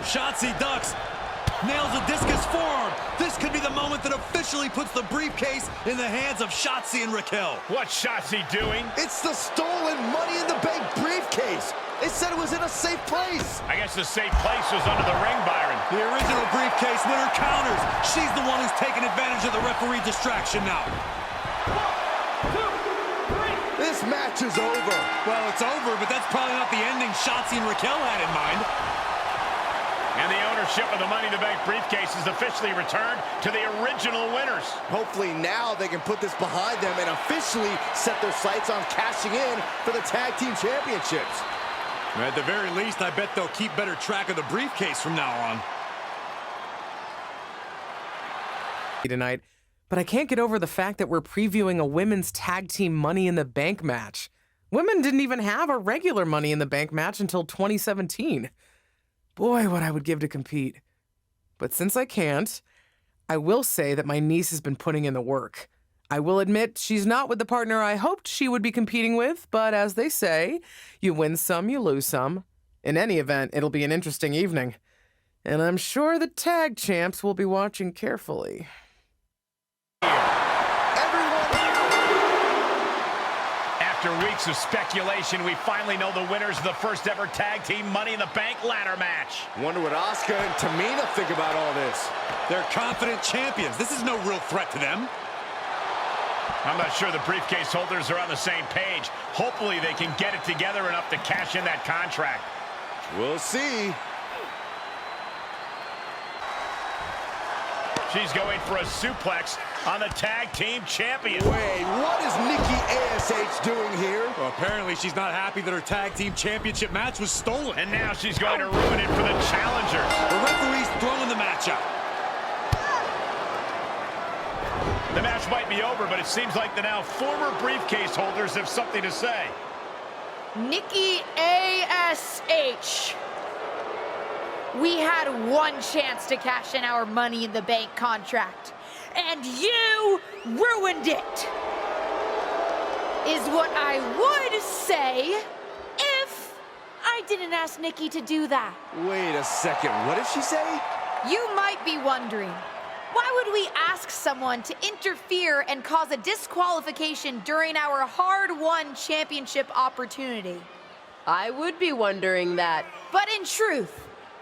Shotzi ducks. Nails a discus forearm. This could be the moment that officially puts the briefcase in the hands of Shotzi and Raquel. What's Shotzi doing? It's the stolen Money in the Bank briefcase. It said it was in a safe place. I guess the safe place was under the ring, Byron. The original briefcase winner counters. She's the one who's taking advantage of the referee distraction now. 1, 2, 3. This match is over. Well, it's over, but that's probably not the ending Shotzi and Raquel had in mind. And the ownership of the Money in the Bank briefcase is officially returned to the original winners. Hopefully now they can put this behind them and officially set their sights on cashing in for the tag team championships. At the very least, I bet they'll keep better track of the briefcase from now on. Tonight, but I can't get over the fact that we're previewing a women's tag team Money in the Bank match. Women didn't even have a regular Money in the Bank match until 2017. Boy, what I would give to compete. But since I can't, I will say that my niece has been putting in the work. I will admit she's not with the partner I hoped she would be competing with, but as they say, you win some, you lose some. In any event, it'll be an interesting evening. And I'm sure the tag champs will be watching carefully. After weeks of speculation, we finally know the winners of the first ever tag team Money in the Bank ladder match. Wonder what Asuka and Tamina think about all this. They're confident champions. This is no real threat to them. I'm not sure the briefcase holders are on the same page. Hopefully they can get it together enough to cash in that contract. We'll see. She's going for a suplex on the tag team champion. Wait, what is Nikki ASH doing here? Well, apparently she's not happy that her tag team championship match was stolen. And now she's going to ruin it for the challengers. The referee's throwing the match out. The match might be over, but it seems like the now former briefcase holders have something to say. Nikki ASH. We had one chance to cash in our Money in the Bank contract, and you ruined it, is what I would say if I didn't ask Nikki to do that. Wait a second, what did she say? You might be wondering, why would we ask someone to interfere and cause a disqualification during our hard-won championship opportunity? I would be wondering that. But in truth,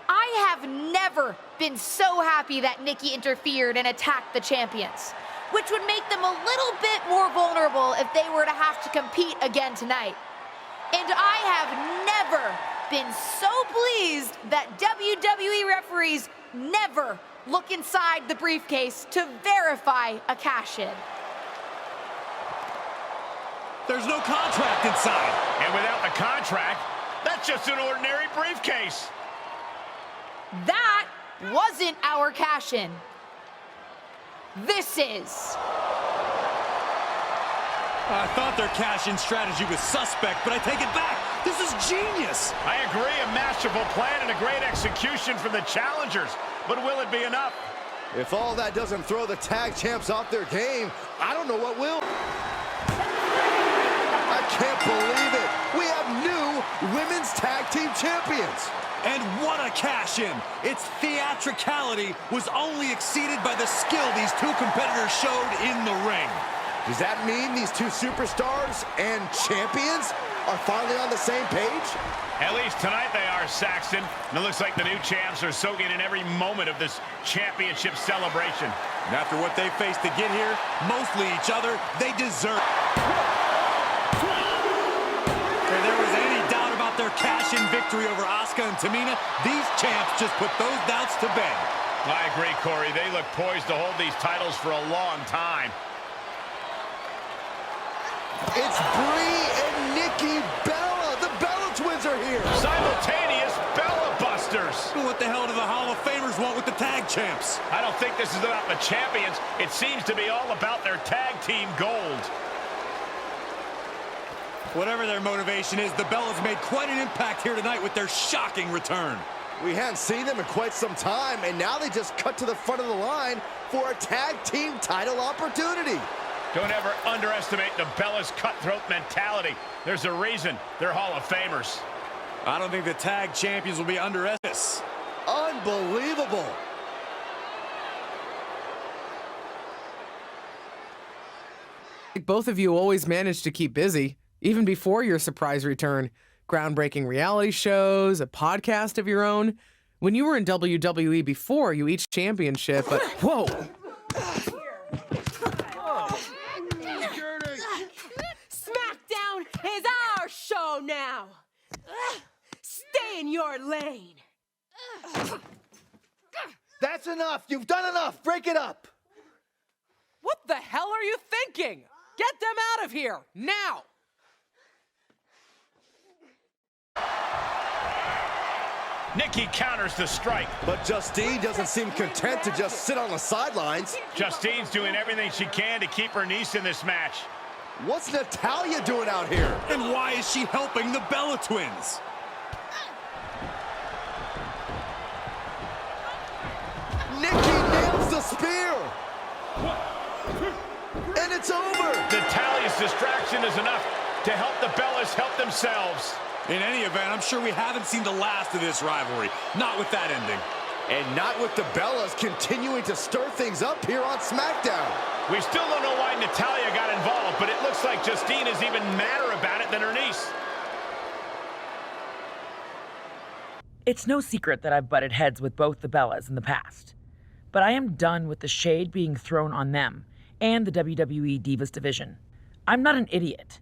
I have never been so happy that Nikki interfered and attacked the champions, which would make them a little bit more vulnerable if they were to have to compete again tonight. And I have never been so pleased that WWE referees never look inside the briefcase to verify a cash-in. There's no contract inside. And without the contract, that's just an ordinary briefcase. That wasn't our cash-in. This is. I thought their cash-in strategy was suspect, but I take it back. This is genius. I agree, a masterful plan and a great execution from the challengers. But will it be enough? If all that doesn't throw the tag champs off their game, I don't know what will. I can't believe it. We have new women's tag team champions. And what a cash-in. Its theatricality was only exceeded by the skill these two competitors showed in the ring. Does that mean these two superstars and champions are finally on the same page? At least tonight they are, Saxton. And it looks like the new champs are soaking in every moment of this championship celebration. And after what they faced to get here, mostly each other, they deserve it. If there was any doubt about their cash-in victory over Asuka and Tamina, these champs just put those doubts to bed. I agree, Corey. They look poised to hold these titles for a long time. It's Brie and Nikki Bella. The Bella twins are here. Simultaneous Bella Busters. What the hell do the Hall of Famers want with the tag champs? I don't think this is about the champions. It seems to be all about their tag team gold. Whatever their motivation is, the Bellas made quite an impact here tonight with their shocking return. We hadn't seen them in quite some time, and now they just cut to the front of the line for a tag team title opportunity. Don't ever underestimate the Bellas' cutthroat mentality. There's a reason they're Hall of Famers. I don't think the tag champions will be underestimated. Unbelievable. Both of you always managed to keep busy, even before your surprise return. Groundbreaking reality shows, a podcast of your own. When you were in WWE before, you each championship, but whoa! SmackDown is our show now. Stay in your lane. That's enough. You've done enough. Break it up. What the hell are you thinking? Get them out of here, now! Nikki counters the strike. But Justine doesn't seem content to just sit on the sidelines. Justine's doing everything she can to keep her niece in this match. What's Natalya doing out here? And why is she helping the Bella Twins? Nikki nails the spear. And it's over. Natalya's distraction is enough to help the Bellas help themselves. In any event, I'm sure we haven't seen the last of this rivalry. Not with that ending. And not with the Bellas continuing to stir things up here on SmackDown. We still don't know why Natalya got involved, but it looks like Justine is even madder about it than her niece. It's no secret that I've butted heads with both the Bellas in the past. But I am done with the shade being thrown on them and the WWE Divas division. I'm not an idiot.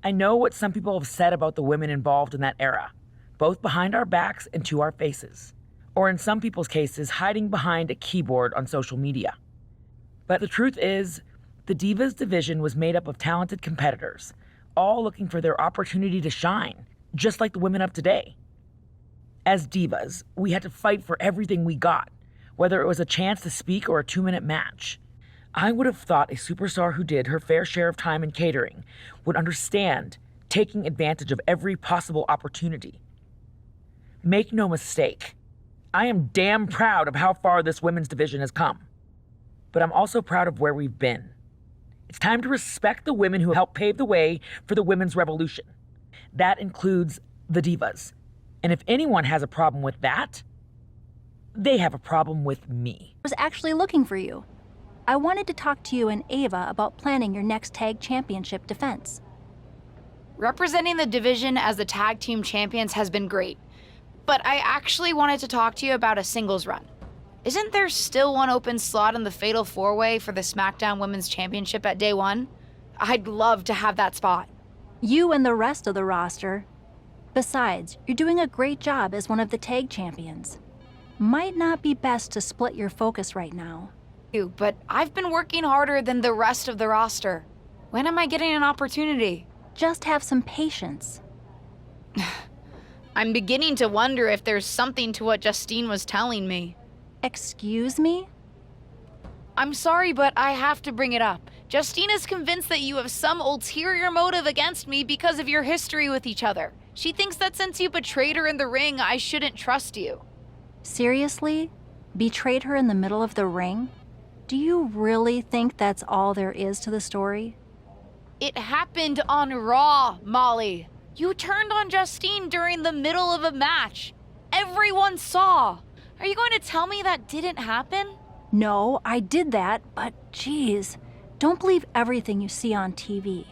I know what some people have said about the women involved in that era, both behind our backs and to our faces, or in some people's cases, hiding behind a keyboard on social media. But the truth is, the Divas division was made up of talented competitors, all looking for their opportunity to shine, just like the women of today. As divas, we had to fight for everything we got, whether it was a chance to speak or a 2-minute match. I would have thought a superstar who did her fair share of time in catering would understand taking advantage of every possible opportunity. Make no mistake, I am damn proud of how far this women's division has come. But I'm also proud of where we've been. It's time to respect the women who helped pave the way for the women's revolution. That includes the Divas. And if anyone has a problem with that, they have a problem with me. I was actually looking for you. I wanted to talk to you and Ava about planning your next tag championship defense. Representing the division as the tag team champions has been great, but I actually wanted to talk to you about a singles run. Isn't there still one open slot in the Fatal 4-Way for the SmackDown Women's Championship at Day 1? I'd love to have that spot. You and the rest of the roster. Besides, you're doing a great job as one of the tag champions. Might not be best to split your focus right now. But I've been working harder than the rest of the roster. When am I getting an opportunity? Just have some patience. I'm beginning to wonder if there's something to what Justine was telling me. Excuse me? I'm sorry, but I have to bring it up. Justine is convinced that you have some ulterior motive against me because of your history with each other. She thinks that since you betrayed her in the ring, I shouldn't trust you. Seriously? Betrayed her in the middle of the ring? Do you really think that's all there is to the story? It happened on Raw, Molly. You turned on Justine during the middle of a match. Everyone saw. Are you going to tell me that didn't happen? No, I did that, but geez, don't believe everything you see on TV.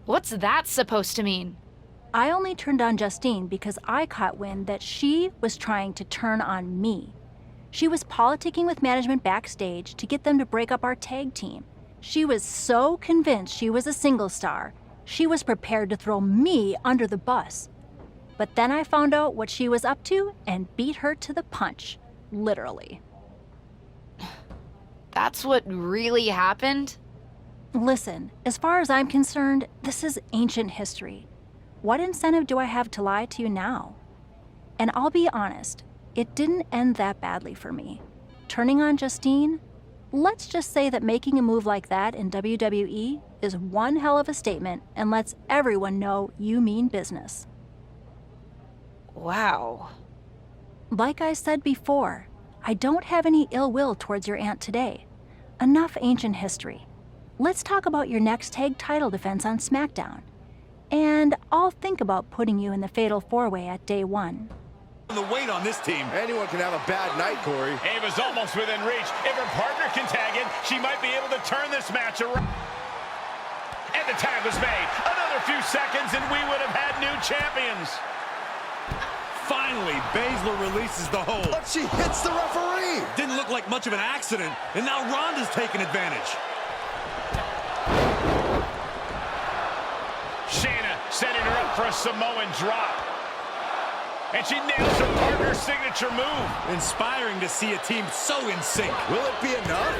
What's that supposed to mean? I only turned on Justine because I caught wind that she was trying to turn on me. She was politicking with management backstage to get them to break up our tag team. She was so convinced she was a single star, she was prepared to throw me under the bus. But then I found out what she was up to and beat her to the punch, literally. That's what really happened? Listen, as far as I'm concerned, this is ancient history. What incentive do I have to lie to you now? And I'll be honest, it didn't end that badly for me. Turning on Justine? Let's just say that making a move like that in WWE is one hell of a statement and lets everyone know you mean business. Wow. Like I said before, I don't have any ill will towards your aunt today. Enough ancient history. Let's talk about your next tag title defense on SmackDown. And I'll think about putting you in the Fatal 4-Way at Day 1. The weight on this team. Anyone can have a bad night, Corey. Ava's almost within reach. If her partner can tag in, she might be able to turn this match around. And the tag was made. Another few seconds and we would have had new champions. Finally, Baszler releases the hold. But she hits the referee. Didn't look like much of an accident, and now Ronda's taking advantage. Shayna setting her up for a Samoan drop. And she nails her partner's signature move. Inspiring to see a team so in sync. Will it be enough?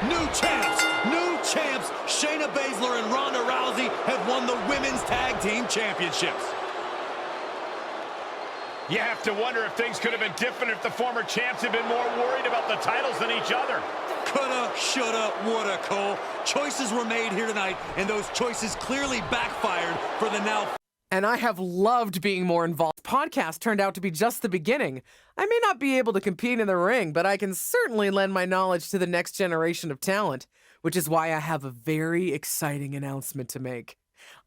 New champs! New champs! Shayna Baszler and Ronda Rousey have won the Women's Tag Team Championships. You have to wonder if things could have been different if the former champs had been more worried about the titles than each other. Coulda, shoulda, woulda, Cole. Choices were made here tonight, and those choices clearly backfired for the now... And I have loved being more involved. This podcast turned out to be just the beginning. I may not be able to compete in the ring, but I can certainly lend my knowledge to the next generation of talent, which is why I have a very exciting announcement to make.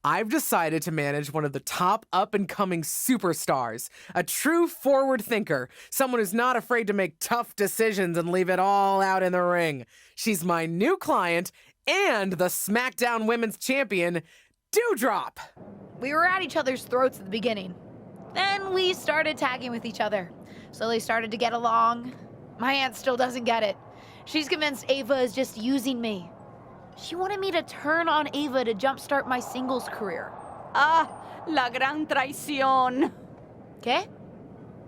I've decided to manage one of the top up-and-coming superstars, a true forward thinker, someone who's not afraid to make tough decisions and leave it all out in the ring. She's my new client and the SmackDown Women's Champion, Doudrop. We were at each other's throats at the beginning. Then we started tagging with each other. Slowly started to get along. My aunt still doesn't get it. She's convinced Ava is just using me. She wanted me to turn on Ava to jumpstart my singles career. Ah, la gran traición. ¿Qué?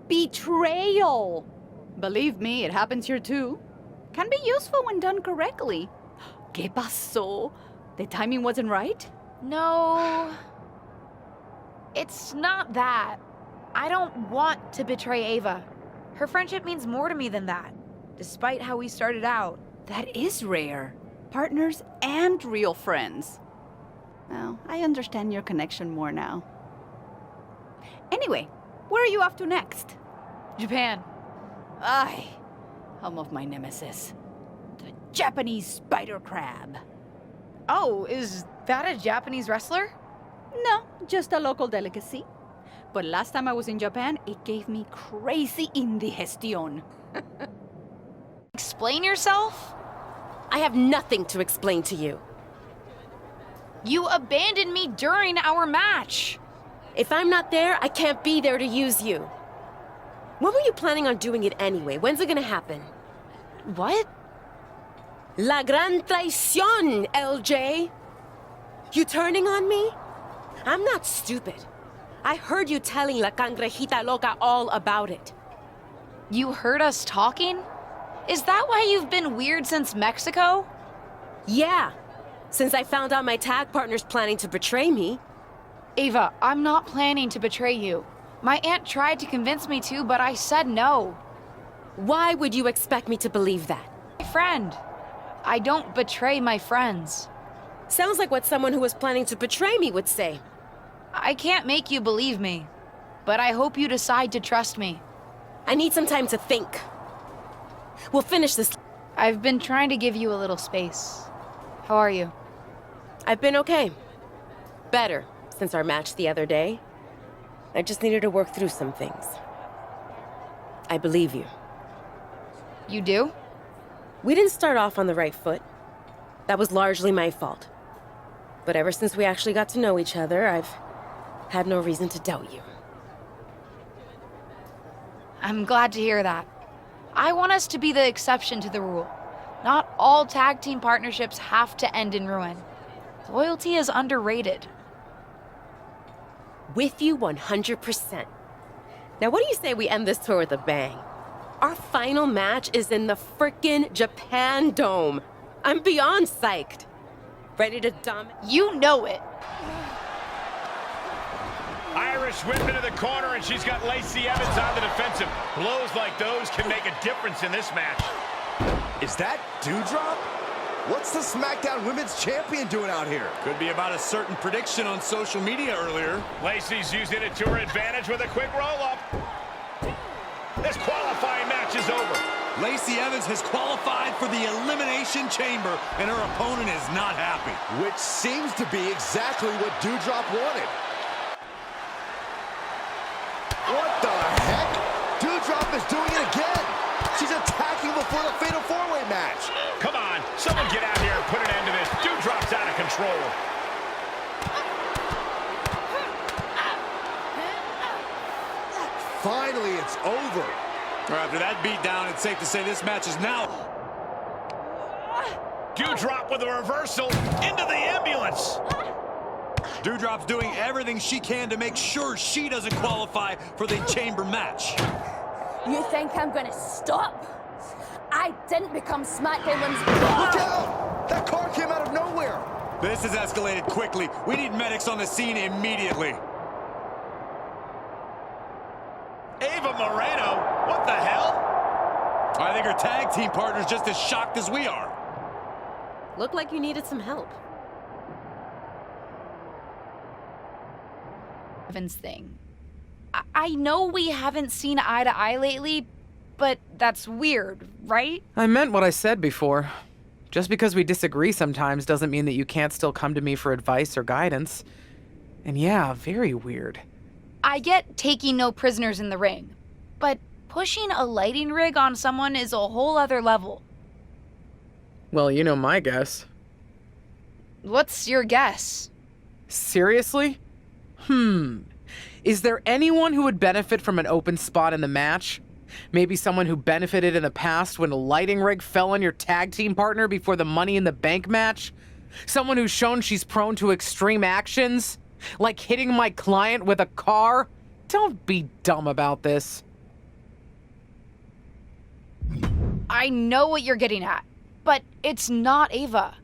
Betrayal. Believe me, it happens here too. Can be useful when done correctly. ¿Qué pasó? The timing wasn't right? No. It's not that. I don't want to betray Ava. Her friendship means more to me than that, despite how we started out. That is rare. Partners and real friends. Well, I understand your connection more now. Anyway, where are you off to next? Japan. Ay, home of my nemesis. The Japanese spider crab. Oh, is that a Japanese wrestler? No, just a local delicacy. But last time I was in Japan, it gave me crazy indigestion. Explain yourself? I have nothing to explain to you. You abandoned me during our match. If I'm not there, I can't be there to use you. When were you planning on doing it anyway? When's it gonna happen? What? La gran traición, LJ! You turning on me? I'm not stupid. I heard you telling La Cangrejita Loca all about it. You heard us talking? Is that why you've been weird since Mexico? Yeah, since I found out my tag partner's planning to betray me. Ava, I'm not planning to betray you. My aunt tried to convince me to, but I said no. Why would you expect me to believe that? My friend. I don't betray my friends. Sounds like what someone who was planning to betray me would say. I can't make you believe me, but I hope you decide to trust me. I need some time to think. We'll finish this. I've been trying to give you a little space. How are you? I've been okay. Better since our match the other day. I just needed to work through some things. I believe you. You do? We didn't start off on the right foot. That was largely my fault. But ever since we actually got to know each other, I've had no reason to doubt you. I'm glad to hear that. I want us to be the exception to the rule. Not all tag team partnerships have to end in ruin. Loyalty is underrated. With you 100%. Now what do you say we end this tour with a bang? Our final match is in the frickin' Japan Dome. I'm beyond psyched. Ready to dump? You know it. Irish whip into the corner, and she's got Lacey Evans on the defensive. Blows like those can make a difference in this match. Is that Doudrop? What's the SmackDown Women's Champion doing out here? Could be about a certain prediction on social media earlier. Lacey's using it to her advantage with a quick roll-up. This qualifying match is over. Lacey Evans has qualified for the Elimination Chamber, and her opponent is not happy. Which seems to be exactly what Doudrop wanted. What the heck? is doing it again. She's attacking before the Fatal 4-Way match. Come on, someone get out here and put an end to this. Dewdrop's out of control. Finally, it's over. After that beatdown, it's safe to say this match is now. Dewdrop with a reversal into the ambulance. Dewdrop's doing everything she can to make sure she doesn't qualify for the chamber match. You think I'm gonna stop? I didn't become SmackDown Women's... Look out! That car came out of nowhere. This has escalated quickly. We need medics on the scene immediately. Ava Moreno, what the hell? I think her tag team partner's just as shocked as we are. Looked like you needed some help. Evans thing. I know we haven't seen eye to eye lately, but that's weird, right? I meant what I said before. Just because we disagree sometimes doesn't mean that you can't still come to me for advice or guidance. And yeah, very weird. I get taking no prisoners in the ring, but pushing a lighting rig on someone is a whole other level. Well, you know my guess. What's your guess? Seriously? Is there anyone who would benefit from an open spot in the match? Maybe someone who benefited in the past when a lighting rig fell on your tag team partner before the Money in the Bank match? Someone who's shown she's prone to extreme actions? Like hitting my client with a car? Don't be dumb about this. I know what you're getting at, but it's not Ava.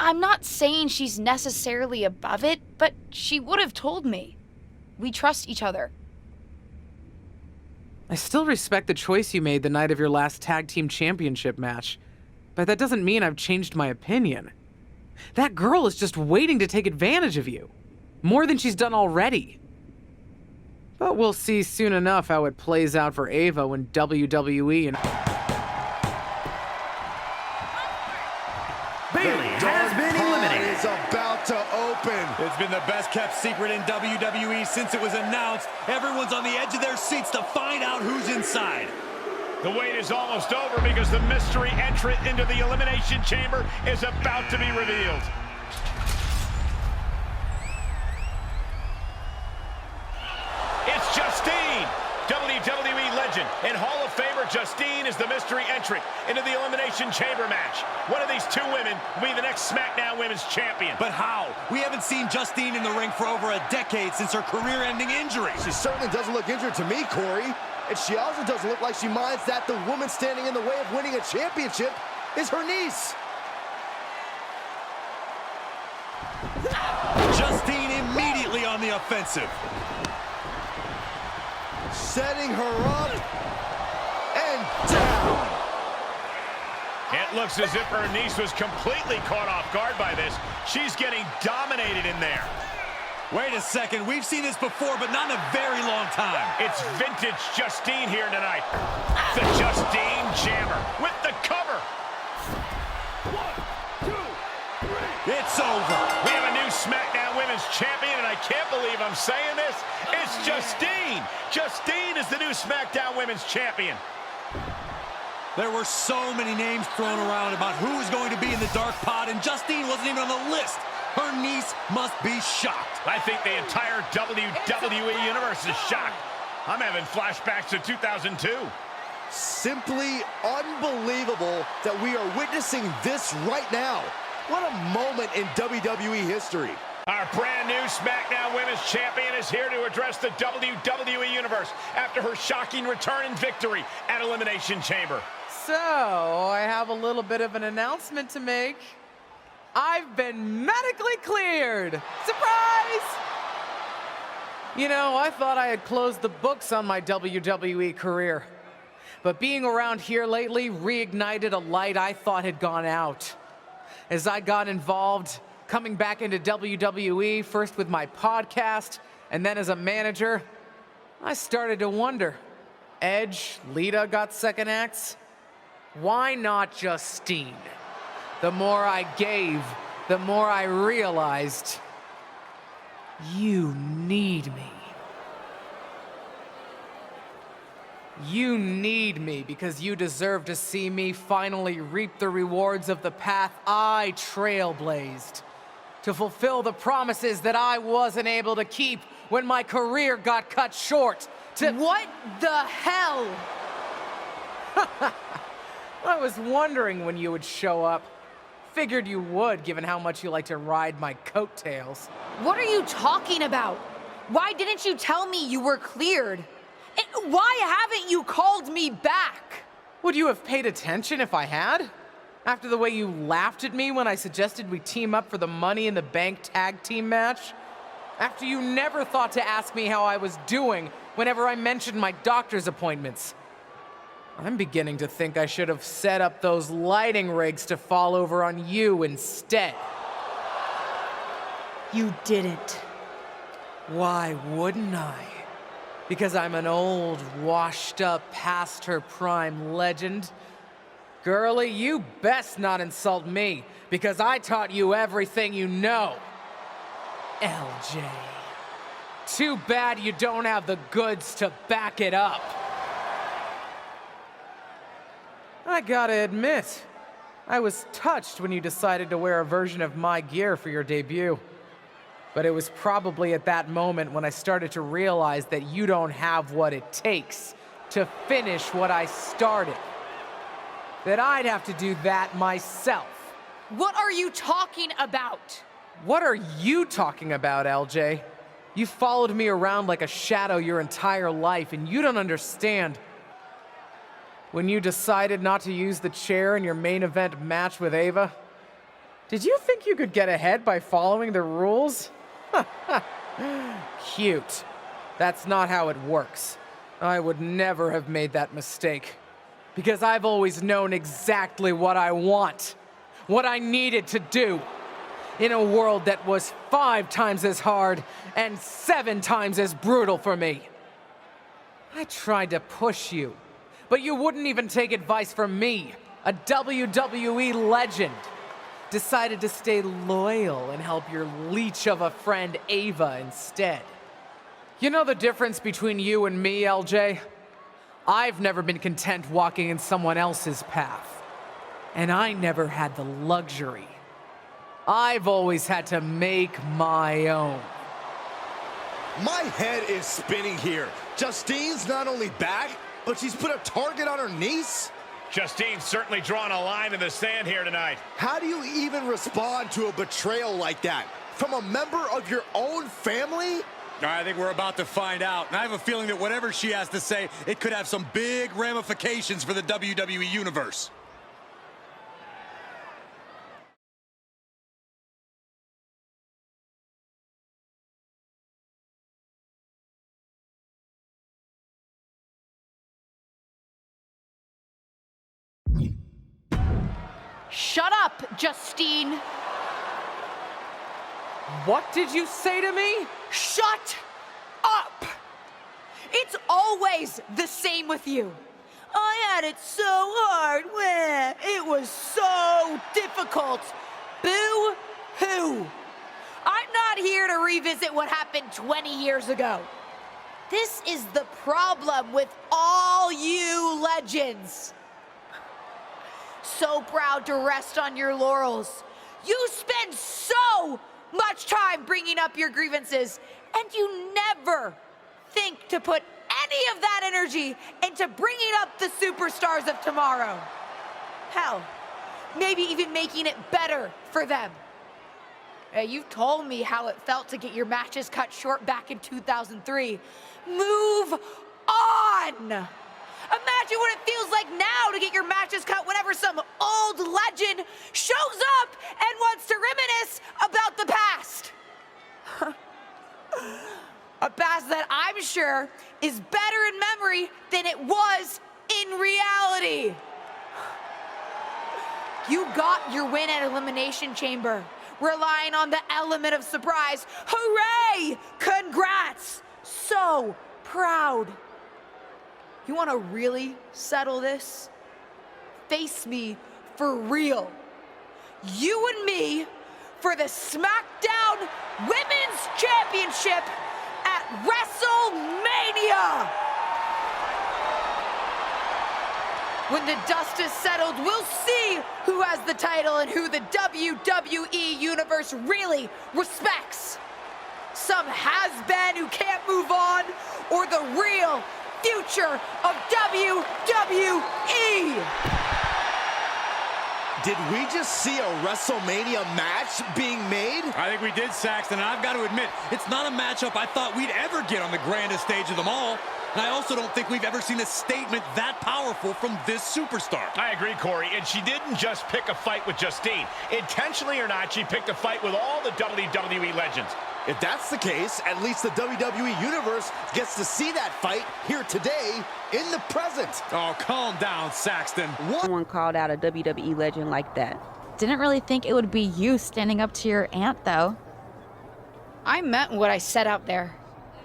I'm not saying she's necessarily above it, but she would have told me. We trust each other. I still respect the choice you made the night of your last tag team championship match, but that doesn't mean I've changed my opinion. That girl is just waiting to take advantage of you. More than she's done already. But we'll see soon enough how it plays out for Ava when WWE and... Bayley has been eliminated. Is about to open. It's been the best kept secret in WWE since it was announced. Everyone's on the edge of their seats to find out who's inside. The wait is almost over because the mystery entrant into the Elimination Chamber is about to be revealed. It's Justine, WWE legend and Hall of Famer Justine is the mystery entrant into the Elimination Chamber match. One of these two women will be the next SmackDown Women's Champion. But how? We haven't seen Justine in the ring for over a decade since her career-ending injury. She certainly doesn't look injured to me, Corey. And she also doesn't look like she minds that the woman standing in the way of winning a championship is her niece. Justine immediately on the offensive. Setting her up and down. It looks as if her niece was completely caught off guard by this. She's getting dominated in there. Wait a second, we've seen this before, but not in a very long time. It's vintage Justine here tonight. The Justine Jammer with the cover. 1, 2, 3. It's over. We have a new SmackDown Women's Champion, and I can't believe I'm saying this. It's Justine. Justine is the new SmackDown Women's Champion. There were so many names thrown around about who was going to be in the dark pod, and Justine wasn't even on the list. Her niece must be shocked. I think the entire WWE Universe is shocked. I'm having flashbacks to 2002. Simply unbelievable that we are witnessing this right now. What a moment in WWE history. Our brand new SmackDown Women's Champion is here to address the WWE Universe after her shocking return and victory at Elimination Chamber. So, I have a little bit of an announcement to make. I've been medically cleared! Surprise! You know, I thought I had closed the books on my WWE career. But being around here lately reignited a light I thought had gone out. As I got involved, coming back into WWE, first with my podcast, and then as a manager, I started to wonder. Edge, Lita got second acts. Why not Justine? The more I gave, the more I realized you need me. You need me because you deserve to see me finally reap the rewards of the path I trailblazed. To fulfill the promises that I wasn't able to keep when my career got cut short. What the hell? I was wondering when you would show up. Figured you would, given how much you like to ride my coattails. What are you talking about? Why didn't you tell me you were cleared? And why haven't you called me back? Would you have paid attention if I had? After the way you laughed at me when I suggested we team up for the Money in the Bank tag team match? After you never thought to ask me how I was doing whenever I mentioned my doctor's appointments? I'm beginning to think I should have set up those lighting rigs to fall over on you instead. You didn't. Why wouldn't I? Because I'm an old, washed-up, past-her-prime legend? Girlie, you best not insult me, because I taught you everything you know. LJ. Too bad you don't have the goods to back it up. I gotta admit, I was touched when you decided to wear a version of my gear for your debut. But it was probably at that moment when I started to realize that you don't have what it takes to finish what I started. That I'd have to do that myself. What are you talking about? What are you talking about, LJ? You followed me around like a shadow your entire life, and you don't understand. When you decided not to use the chair in your main event match with Ava, did you think you could get ahead by following the rules? Cute. That's not how it works. I would never have made that mistake. Because I've always known exactly what I want. What I needed to do. In a world that was 5 times as hard and 7 times as brutal for me. I tried to push you, but you wouldn't even take advice from me, a WWE legend. Decided to stay loyal and help your leech of a friend Ava instead. You know the difference between you and me, LJ? I've never been content walking in someone else's path. And I never had the luxury. I've always had to make my own. My head is spinning here. Justine's not only back, but she's put a target on her niece? Justine's certainly drawn a line in the sand here tonight. How do you even respond to a betrayal like that? From a member of your own family? I think we're about to find out. And I have a feeling that whatever she has to say, it could have some big ramifications for the WWE Universe. Shut up, Justine. What did you say to me? Shut up! It's always the same with you. I had it so hard. It was so difficult. Boo-hoo. I'm not here to revisit what happened 20 years ago. This is the problem with all you legends. So proud to rest on your laurels. You spend so much time bringing up your grievances, and you never think to put any of that energy into bringing up the superstars of tomorrow. Hell, maybe even making it better for them. You've told me how it felt to get your matches cut short back in 2003. Move on! Imagine what it feels like now to get your matches cut whenever some old legend shows up and wants to reminisce about the past. A past that I'm sure is better in memory than it was in reality. You got your win at Elimination Chamber, relying on the element of surprise. Hooray! Congrats! So proud. You want to really settle this? Face me for real. You and me for the SmackDown Women's Championship at WrestleMania! When the dust is settled, we'll see who has the title and who the WWE Universe really respects. Some has-been who can't move on, or the real future of WWE. Did we just see a WrestleMania match being made? I think we did, Saxton, and I've got to admit, it's not a matchup I thought we'd ever get on the grandest stage of them all. And I also don't think we've ever seen a statement that powerful from this superstar. I agree, Corey, and she didn't just pick a fight with Justine. Intentionally or not, she picked a fight with all the WWE legends. If that's the case, at least the WWE Universe gets to see that fight here today in the present. Oh, calm down, Saxton. Someone called out a WWE legend like that. Didn't really think it would be you standing up to your aunt, though. I meant what I said out there.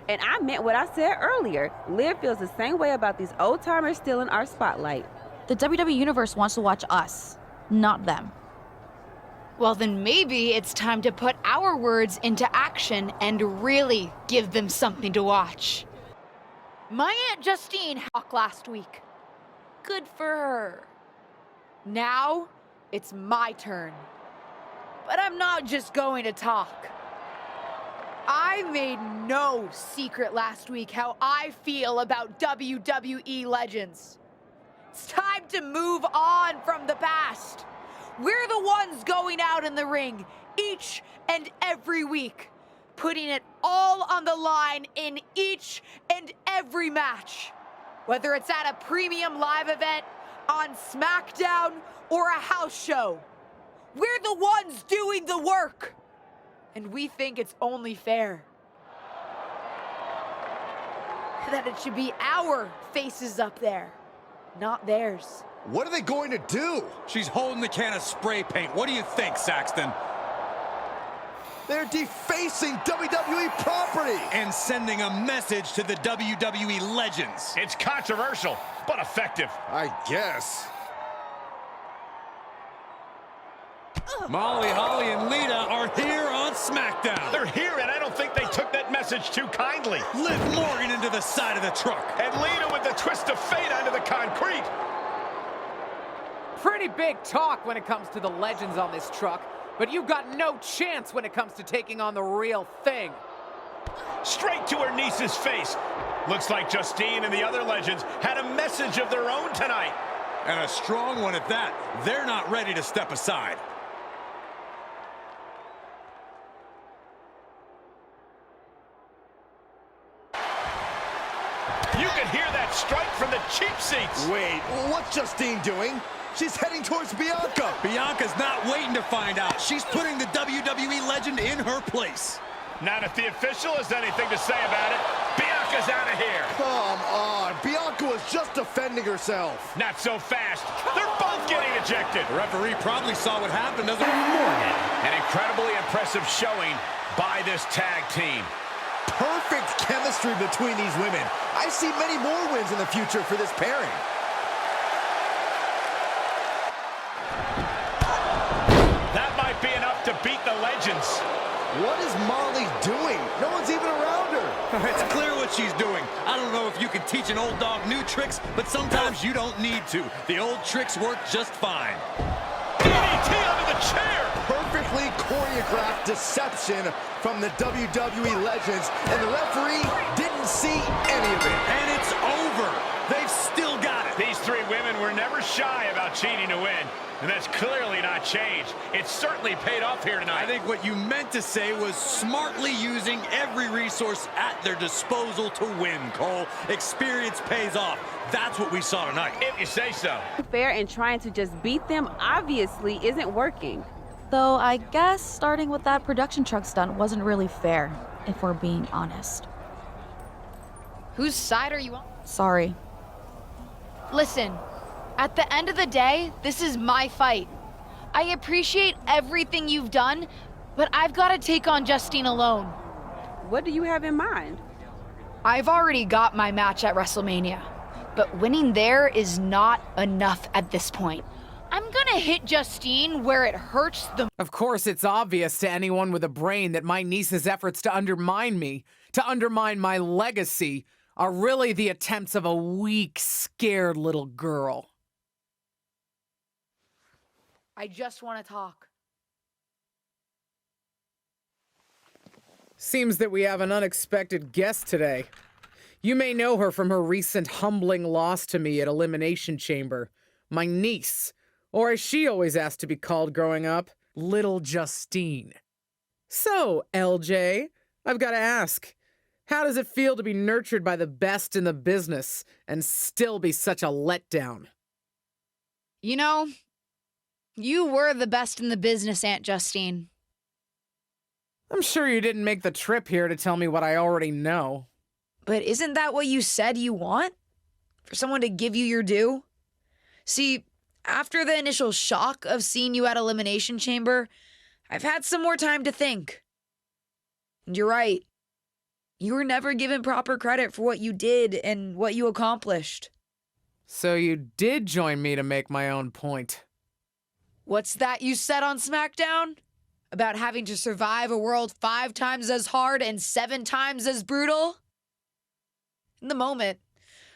And I meant what I said earlier. Liv feels the same way about these old-timers still in our spotlight. The WWE Universe wants to watch us, not them. Well, then maybe it's time to put our words into action and really give them something to watch. My Aunt Justine talked last week. Good for her. Now, it's my turn. But I'm not just going to talk. I made no secret last week how I feel about WWE legends. It's time to move on from the past. We're the ones going out in the ring each and every week, putting it all on the line in each and every match. Whether it's at a premium live event, on SmackDown, or a house show. We're the ones doing the work. And we think it's only fair that it should be our faces up there, not theirs. What are they going to do? She's holding the can of spray paint. What do you think, Saxton? They're defacing WWE property. And sending a message to the WWE legends. It's controversial, but effective. I guess. Molly, Holly, and Lita are here on SmackDown. They're here, and I don't think they took that message too kindly. Liv Morgan into the side of the truck. And Lita with the twist of fate onto the concrete. Pretty big talk when it comes to the legends on this truck, but you've got no chance when it comes to taking on the real thing. Straight to her niece's face. Looks like Justine and the other legends had a message of their own tonight. And a strong one at that. They're not ready to step aside. You can hear that strike from the cheap seats. Wait, what's Justine doing? She's heading towards Bianca. Bianca's not waiting to find out. She's putting the WWE legend in her place. Not if the official has anything to say about it. Bianca's out of here. Come on, Bianca was just defending herself. Not so fast. They're both getting ejected. The referee probably saw what happened, doesn't Morgan. An incredibly impressive showing by this tag team. Perfect chemistry between these women. I see many more wins in the future for this pairing. That might be enough to beat the legends. What is Molly doing? No one's even around her. It's clear what she's doing. I don't know if you can teach an old dog new tricks, but sometimes you don't need to. The old tricks work just fine. DDT under the chair. Perfectly choreographed deception from the WWE legends, and the referee didn't see any of it. And it's over. They've still got it. These three women were never shy about cheating to win, and that's clearly not changed. It's certainly paid off here tonight. I think what you meant to say was smartly using every resource at their disposal to win, Cole. Experience pays off. That's what we saw tonight. If you say so. Fair and trying to just beat them obviously isn't working. Though I guess starting with that production truck stunt wasn't really fair, if we're being honest. Whose side are you on? Sorry. Listen, at the end of the day, this is my fight. I appreciate everything you've done, but I've got to take on Justine alone. What do you have in mind? I've already got my match at WrestleMania, but winning there is not enough at this point. I'm gonna hit Justine where it hurts the... Of course, it's obvious to anyone with a brain that my niece's efforts to undermine me, to undermine my legacy, are really the attempts of a weak, scared little girl. I just want to talk. Seems that we have an unexpected guest today. You may know her from her recent humbling loss to me at Elimination Chamber. My niece, or as she always asked to be called growing up, Little Justine. So, LJ, I've got to ask, how does it feel to be nurtured by the best in the business and still be such a letdown? You know, you were the best in the business, Aunt Justine. I'm sure you didn't make the trip here to tell me what I already know. But isn't that what you said you want? For someone to give you your due? See, after the initial shock of seeing you at Elimination Chamber, I've had some more time to think. And you're right. You were never given proper credit for what you did and what you accomplished. So you did join me to make my own point. What's that you said on SmackDown? About having to survive a world 5 times as hard and 7 times as brutal? In the moment,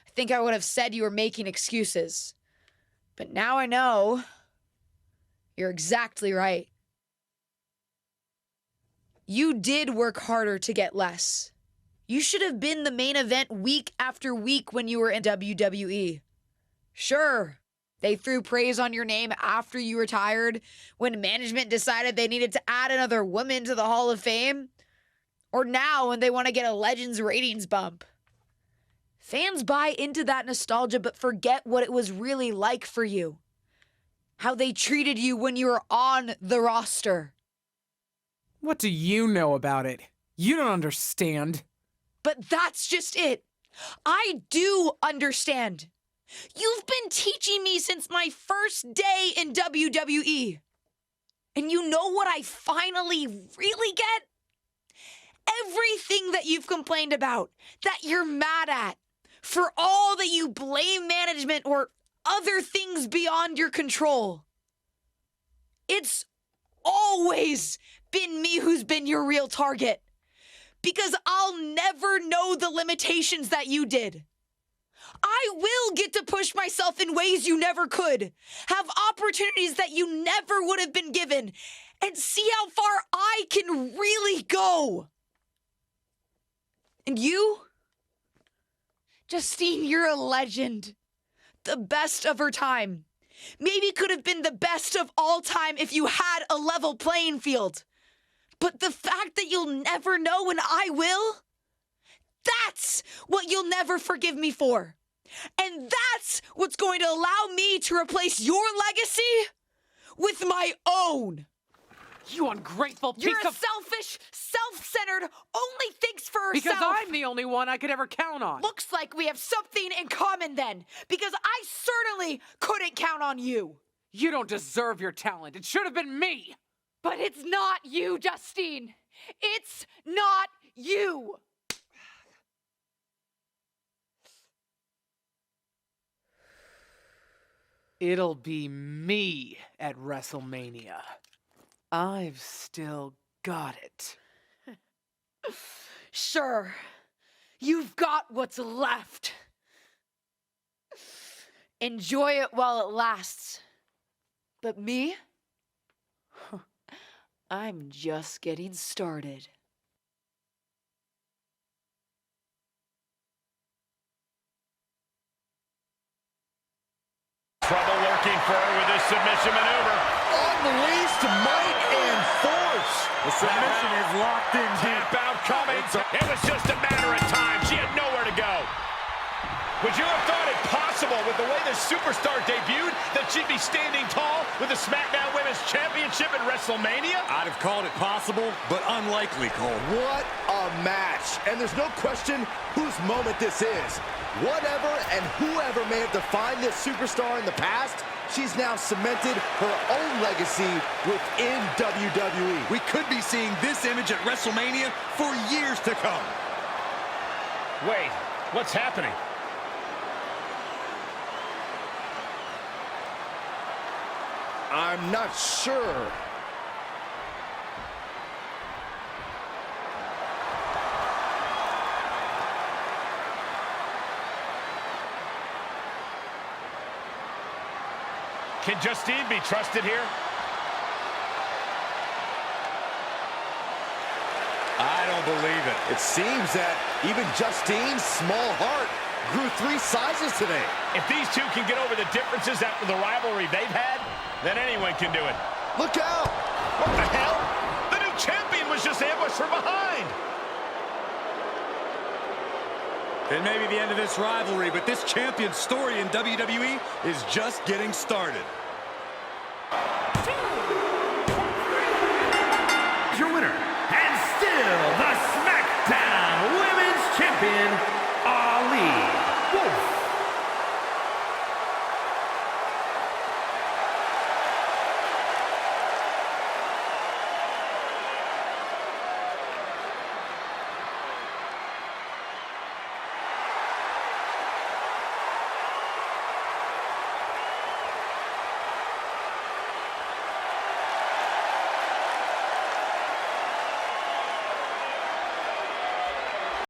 I think I would have said you were making excuses. But now I know you're exactly right. You did work harder to get less. You should have been the main event week after week when you were in WWE. Sure, they threw praise on your name after you retired, when management decided they needed to add another woman to the Hall of Fame. Or now when they want to get a Legends ratings bump. Fans buy into that nostalgia but forget what it was really like for you. How they treated you when you were on the roster. What do you know about it? You don't understand. But that's just it. I do understand. You've been teaching me since my first day in WWE. And you know what I finally really get? Everything that you've complained about, that you're mad at, for all that you blame management or other things beyond your control. It's always been me who's been your real target. Because I'll never know the limitations that you did. I will get to push myself in ways you never could, have opportunities that you never would have been given, and see how far I can really go. And you? Justine, you're a legend. The best of her time. Maybe could have been the best of all time if you had a level playing field. But the fact that you'll never know and I will, that's what you'll never forgive me for. And that's what's going to allow me to replace your legacy with my own. You ungrateful piece You're a of... selfish, self-centered, only thinks for herself. Because I'm the only one I could ever count on. Looks like we have something in common then, because I certainly couldn't count on you. You don't deserve your talent. It should have been me. But it's not you, Justine. It's not you. It'll be me at WrestleMania. I've still got it. Sure, you've got what's left. Enjoy it while it lasts. But me? I'm just getting started. Trouble lurking for her with this submission maneuver. Unleashed might and force. The submission is locked in. Tap out coming. It was just a matter of time. She had nowhere to go. Would you have thought it possible with the way the superstar debuted that she'd be standing tall with the SmackDown Women's Championship at WrestleMania? I'd have called it possible, but unlikely, Cole. What a match. And there's no question whose moment this is. Whatever and whoever may have defined this superstar in the past, she's now cemented her own legacy within WWE. We could be seeing this image at WrestleMania for years to come. Wait, what's happening? I'm not sure. Can Justine be trusted here? believe it. It seems that even Justine's small heart grew 3 sizes today. If these two can get over the differences after the rivalry they've had, then anyone can do it. Look out! What the hell? The new champion was just ambushed from behind. It may be the end of this rivalry, but this champion's story in WWE is just getting started.